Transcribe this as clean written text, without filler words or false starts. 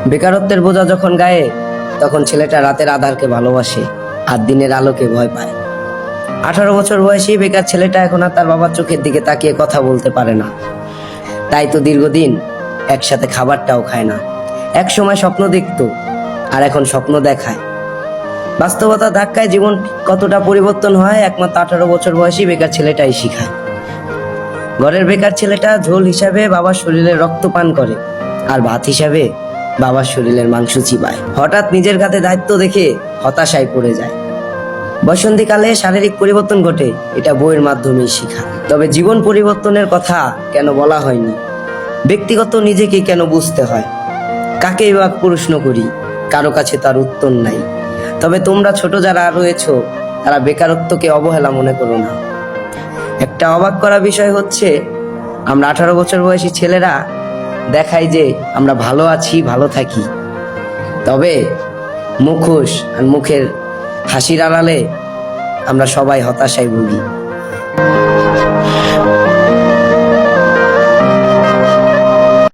বেকারত্বের বোঝা যখন গায়ে, তখন ছেলেটা রাতের আধারকে ভালোবাসে আর দিনের আলোকে ভয় পায়। 18 বছর বয়সী বেকার ছেলেটা এখন আর তার বাবার চোখের দিকে তাকিয়ে কথা বলতে পারে না। তাই তো দীর্ঘদিন একসাথে খাবারটাও খায় না। এক সময় স্বপ্ন দেখতো, আর এখন স্বপ্ন দেখায়। বাস্তবতা ধাক্কায় জীবন কতটা পরিবর্তন হয় একমাত্র 18 বছর বয়সী বেকার ছেলেটাই শিখায়। ঘরের বেকার ছেলেটা ঝোল হিসাবে বাবার শরীরে রক্ত পান করে, আর ভাত হিসাবে বাবার শরীরের মাংস চিবায়। হঠাৎ নিজের কাঁধে দায়িত্ব দেখে হতাশায় পড়ে যায়। বসন্তীকালে শারীরিক পরিবর্তন ঘটে, এটা বইয়ের মাধ্যমেই শেখা। তবে জীবন পরিবর্তনের কথা কেন বলা হয়নি? ব্যক্তিগত নিজেকে কেন বুঝতে হয়? কাকেই বা প্রশ্ন করি, কারো কাছে তার উত্তর নাই। তবে তোমরা ছোট যারা রয়েছো, তারা বেকারত্বকে অবহেলা মনে করো না। একটা অবাক করা বিষয় হচ্ছে, আমরা 18 বছর বয়সী ছেলেরা দেখাই যে আমরা ভালো আছি, ভালো থাকি, তবে মুখোশ আর মুখের হাসির আড়ালে আমরা সবাই হতাশায় ভুগি।